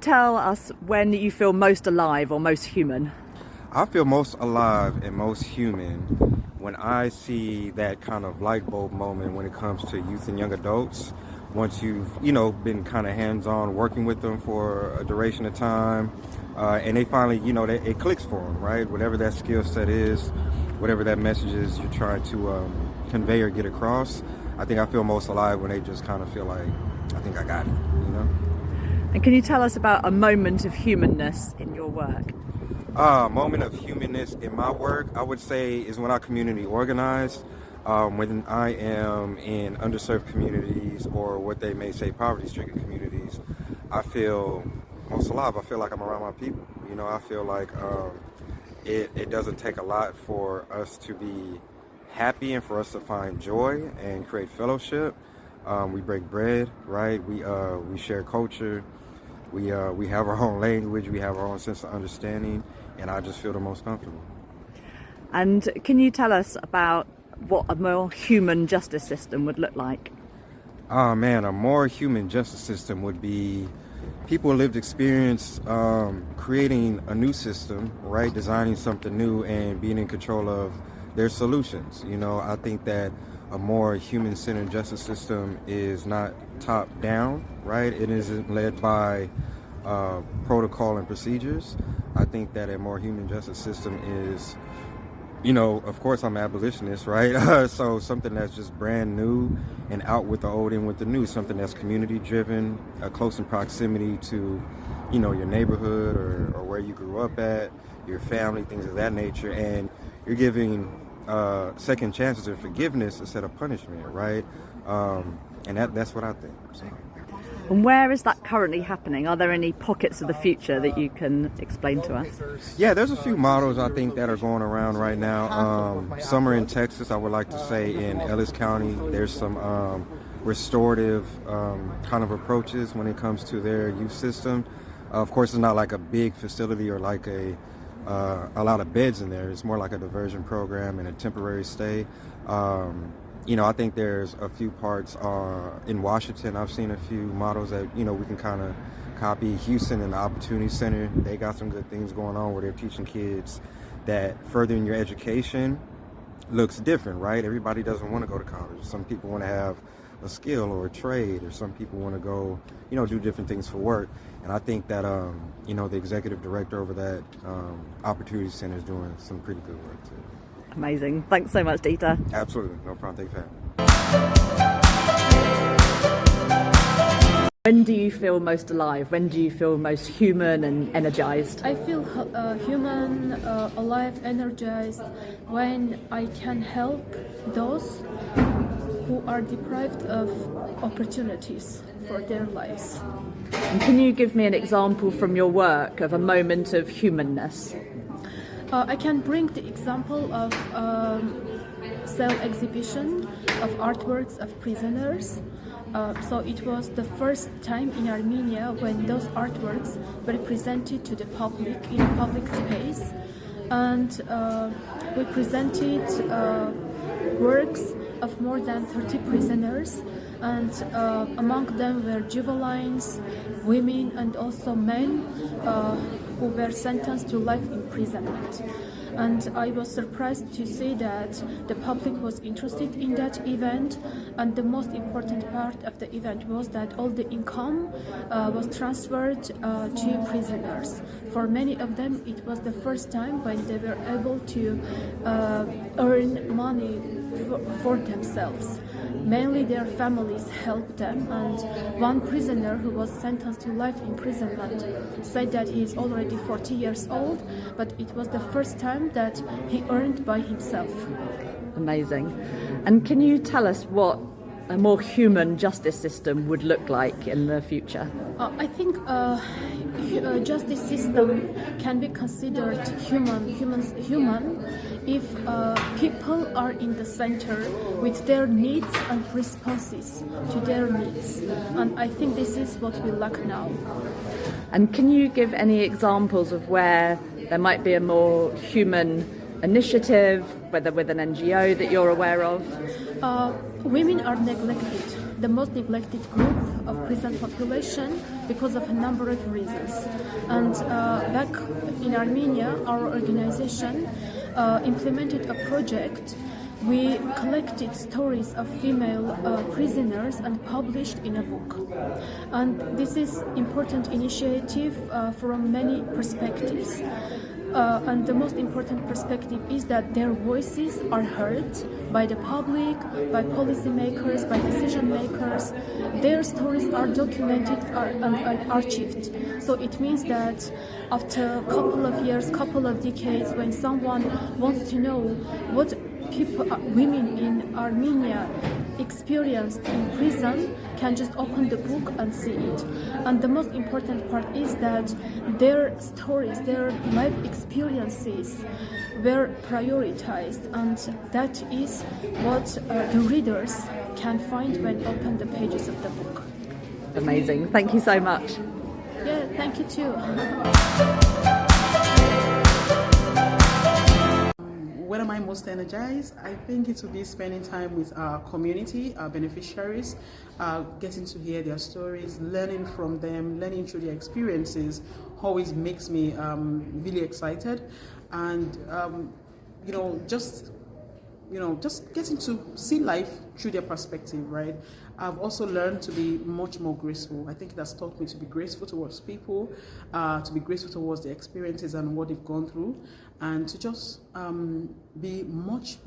tell us when you feel most alive or most human? I feel most alive and most human when I see that kind of light bulb moment when it comes to youth and young adults. Once you've, been kind of hands-on working with them for a duration of time, and they finally, it clicks for them, right? Whatever that skill set is, whatever that message is you're trying to convey or get across, I think I feel most alive when they just kind of feel like, I think I got it, And can you tell us about a moment of humanness in your work? Moment of humanness in my work, I would say, is when I community organize. When I am in underserved communities or what they may say poverty-stricken communities, I feel most alive. I feel like I'm around my people. I feel like it doesn't take a lot for us to be happy and for us to find joy and create fellowship. We break bread, right? We share culture. We have our own language. We have our own sense of understanding, and I just feel the most comfortable. And can you tell us about what a more human justice system would look like? Oh man, a more human justice system would be people with lived experience creating a new system, right? Designing something new and being in control of their solutions. I think that a more human-centered justice system is not top-down, right? It isn't led by protocol and procedures. I think that a more human justice system is, of course I'm abolitionist, right? So something that's just brand new and out with the old in with the new, something that's community driven, close in proximity to, your neighborhood or where you grew up at, your family, things of that nature. And you're giving second chances or forgiveness instead of punishment, right? And that's what I think. So. And where is that currently happening? Are there any pockets of the future that you can explain to us? Yeah, there's a few models I think that are going around right now. Some are in Texas, I would like to say in Ellis County. There's some restorative kind of approaches when it comes to their youth system. Of course, it's not like a big facility or like a lot of beds in there. It's more like a diversion program and a temporary stay. I think there's a few parts in Washington. I've seen a few models that, we can kind of copy. Houston and the Opportunity Center, they got some good things going on where they're teaching kids that furthering your education looks different, right? Everybody doesn't want to go to college. Some people want to have a skill or a trade, or some people want to go, do different things for work. And I think that, the executive director over that Opportunity Center is doing some pretty good work too. Amazing. Thanks so much, Dieter. Absolutely. No problem. Thanks for having me. When do you feel most alive? When do you feel most human and energized? I feel human, alive, energized when I can help those who are deprived of opportunities for their lives. And can you give me an example from your work of a moment of humanness? I can bring the example of cell exhibition of artworks of prisoners. So it was the first time in Armenia when those artworks were presented to the public in a public space. And we presented works of more than 30 prisoners, and among them were juveniles, women, and also men who were sentenced to life imprisonment. And I was surprised to see that the public was interested in that event, and the most important part of the event was that all the income was transferred to prisoners. For many of them, it was the first time when they were able to earn money for themselves. Mainly their families helped them, and one prisoner who was sentenced to life imprisonment said that he is already 40 years old, but it was the first time that he earned by himself. Amazing. And can you tell us what a more human justice system would look like in the future? I think justice system can be considered human if people are in the center with their needs and responses to their needs. And I think this is what we lack now. And can you give any examples of where there might be a more human initiative, whether with an NGO that you're aware of? Women are neglected. The most neglected group of prison population because of a number of reasons. And back in Armenia, our organization implemented a project. We collected stories of female prisoners and published in a book. And this is important initiative from many perspectives. And the most important perspective is that their voices are heard by the public, by policymakers, by decision makers. Their stories are documented and archived. So it means that after a couple of years, couple of decades, when someone wants to know what women in Armenia experienced in prison, can just open the book and see it. And the most important part is that their stories, their life experiences were prioritized, and that is what the readers can find when open the pages of the book. Amazing. Thank you so much. Yeah, thank you too. When am I most energized? I think it will be spending time with our community, our beneficiaries, getting to hear their stories, learning from them, learning through their experiences always makes me really excited. And, just getting to see life through their perspective, right? I've also learned to be much more graceful. I think it has taught me to be graceful towards people, to be graceful towards their experiences and what they've gone through, and to just be much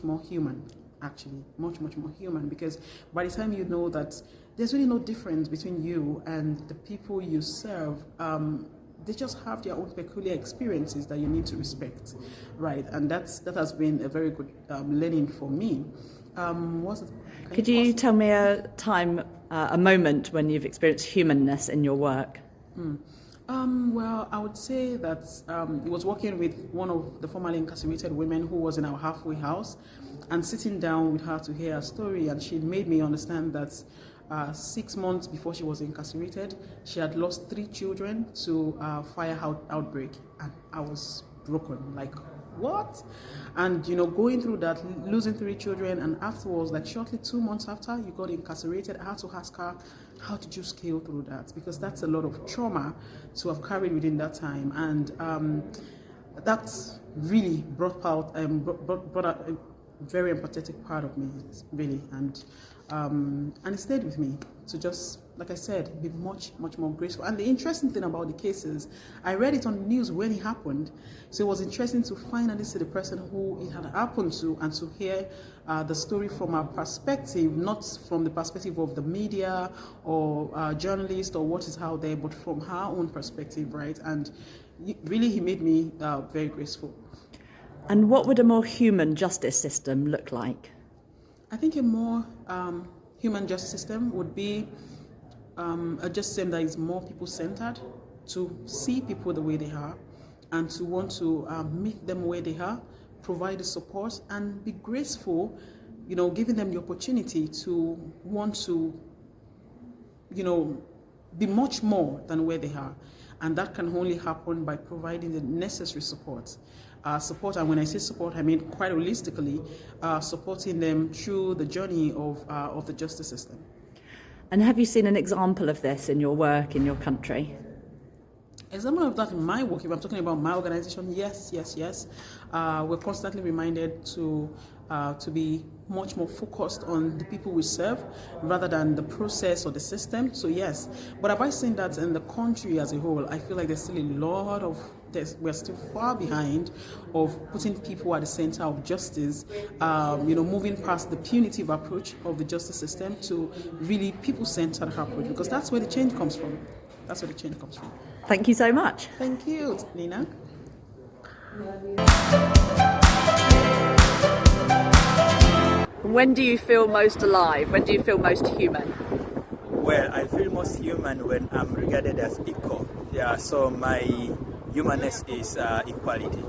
more human, actually, much more human, because by the time you know that there's really no difference between you and the people you serve, they just have their own peculiar experiences that you need to respect, right? And that has been a very good learning for me. Could you tell me a time, a moment when you've experienced humanness in your work? Well, I would say that it was working with one of the formerly incarcerated women who was in our halfway house, and sitting down with her to hear her story, and she made me understand that 6 months before she was incarcerated, she had lost 3 children to fire outbreak, and I was broken, like, what? And going through that, losing 3 children, and afterwards, like shortly 2 months after you got incarcerated, I had to ask her, how did you scale through that? Because that's a lot of trauma to have carried within that time, and that's really brought out a very empathetic part of me, really, and it stayed with me to just, like I said, be much more graceful. And the interesting thing about the case is, I read it on the news when it happened, so it was interesting to finally see the person who it had happened to, and to hear the story from her perspective, not from the perspective of the media or journalist or what is out there, but from her own perspective, right? And really, he made me very graceful. And what would a more human justice system look like? I think a more human justice system would be a justice system that is more people-centered, to see people the way they are, and to want to meet them where they are, provide the support, and be graceful, giving them the opportunity to want to, be much more than where they are. And that can only happen by providing the necessary support. And when I say support, I mean quite holistically, supporting them through the journey of the justice system. And have you seen an example of this in your work in your country? Example of that in my work, if I'm talking about my organization, yes. We're constantly reminded to be much more focused on the people we serve rather than the process or the system. So yes, but have I seen that in the country as a whole? I feel like there's still a lot of, we're still far behind of putting people at the center of justice, moving past the punitive approach of the justice system to really people-centered approach, because that's where the change comes from. Thank you so much. Thank you, Nina. When do you feel most alive? When do you feel most human? Well, I feel most human when I'm regarded as equal. Yeah, so my humanness is equality.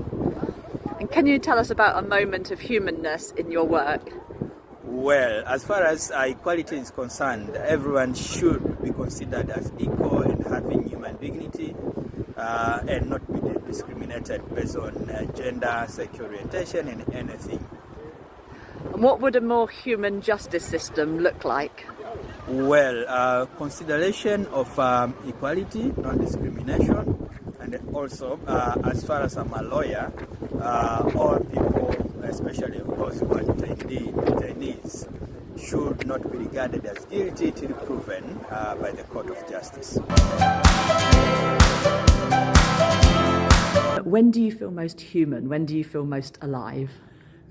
And can you tell us about a moment of humanness in your work? Well, as far as equality is concerned, everyone should be considered as equal and having human dignity and not be discriminated based on gender, sexual orientation, and anything. And what would a more human justice system look like? Well, consideration of equality, non-discrimination, and also, as far as I'm a lawyer, all people, especially those who are detainees, should not be regarded as guilty till proven by the Court of Justice. When do you feel most human? When do you feel most alive?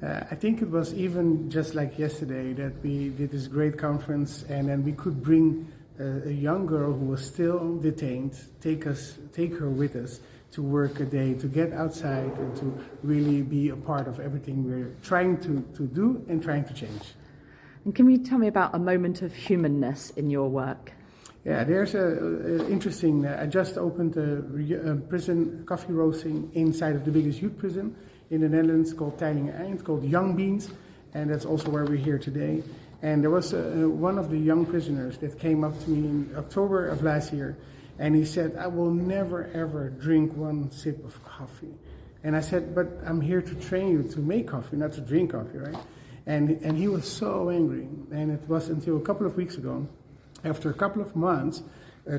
I think it was even just like yesterday that we did this great conference, and then we could bring a young girl who was still detained, take her with us to work a day, to get outside and to really be a part of everything we're trying to do and trying to change. And can you tell me about a moment of humanness in your work? Yeah, there's a interesting, I just opened a prison coffee roasting inside of the biggest youth prison in the Netherlands called Teylingen Eind, called Young Beans, and that's also where we're here today. And there was one of the young prisoners that came up to me in October of last year, and he said, I will never ever drink one sip of coffee. And I said, but I'm here to train you to make coffee, not to drink coffee, right? And he was so angry, and it was until a couple of weeks ago, after a couple of months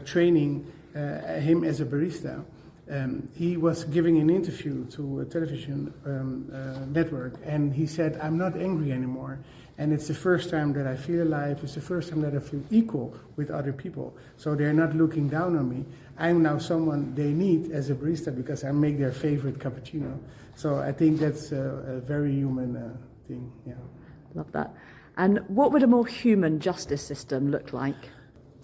training him as a barista, he was giving an interview to a television network, and he said, I'm not angry anymore, and it's the first time that I feel alive, it's the first time that I feel equal with other people, so they're not looking down on me. I'm now someone they need as a barista because I make their favorite cappuccino. So I think that's a very human thing, yeah. Love that. And what would a more human justice system look like?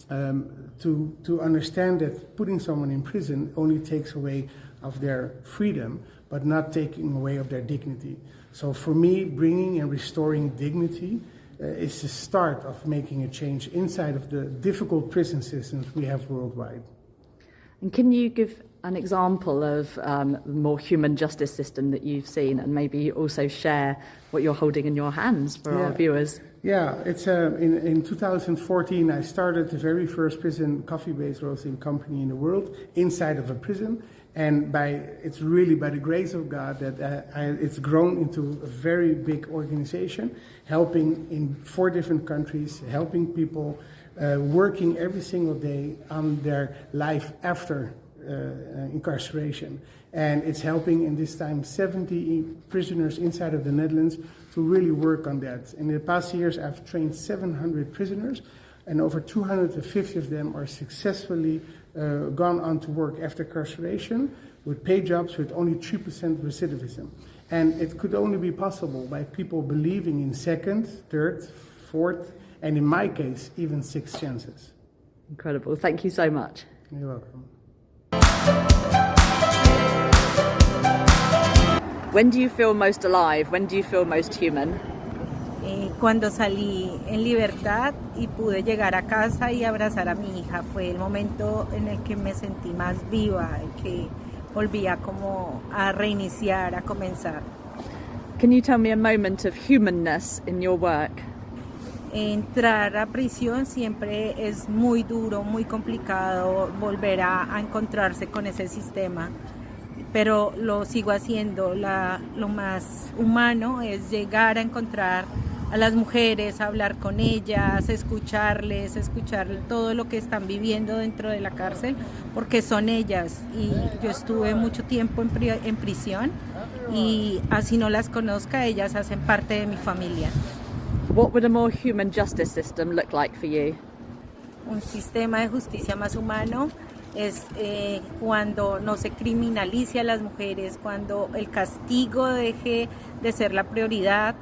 To understand that putting someone in prison only takes away of their freedom, but not taking away of their dignity. So for me, bringing and restoring dignity is the start of making a change inside of the difficult prison systems we have worldwide. And can you give an example of a more human justice system that you've seen, and maybe also share what you're holding in your hands for our viewers? Yeah, it's in 2014 I started the very first prison coffee-based roasting company in the world inside of a prison, and it's really by the grace of God that it's grown into a very big organization, helping in 4 different countries, helping people working every single day on their life after incarceration. And it's helping in this time 70 prisoners inside of the Netherlands to really work on that. In the past years I've trained 700 prisoners, and over 250 of them are successfully gone on to work after incarceration with paid jobs with only 3% recidivism. And it could only be possible by people believing in second, third, fourth, and in my case, even 6th chances. Incredible. Thank you so much. You're welcome. When do you feel most alive? When do you feel most human? Cuando salí en libertad y pude llegar a casa y abrazar a mi hija, fue el momento en el que me sentí más viva, en que volvía como a reiniciar, a comenzar. Can you tell me a moment of humanness in your work? Entrar a prisión siempre es muy duro, muy complicado volver a encontrarse con ese sistema, pero lo sigo haciendo. Lo más humano es llegar a encontrar a las mujeres, hablar con ellas, escucharles, escuchar todo lo que están viviendo dentro de la cárcel, porque son ellas, y yo estuve mucho tiempo en prisión, y así no las conozca, ellas hacen parte de mi familia. What would a more human justice system look like for you? Un sistema de justicia más humano es cuando no se criminalice a las mujeres, cuando el castigo deje de ser la prioridad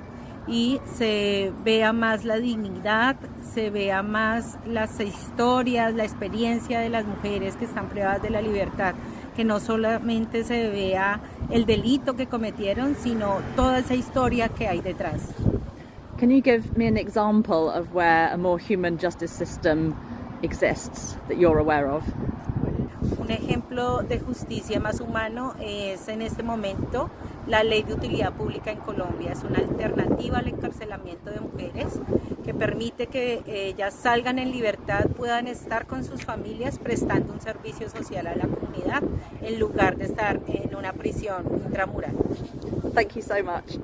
y se vea más la dignidad, se vea más las historias, la experiencia de las mujeres que están privadas de la libertad, que no solamente se vea el delito que cometieron, sino toda esa historia que hay detrás. Can you give me an example of where a more human justice system exists that you're aware of? Un ejemplo de justicia más humano es en este momento la Ley de Utilidad Pública en Colombia. Es una alternativa al encarcelamiento de mujeres que permite que ellas salgan en libertad, puedan estar con sus familias prestando un servicio social a la comunidad en lugar de estar en una prisión intramural. Thank you so much.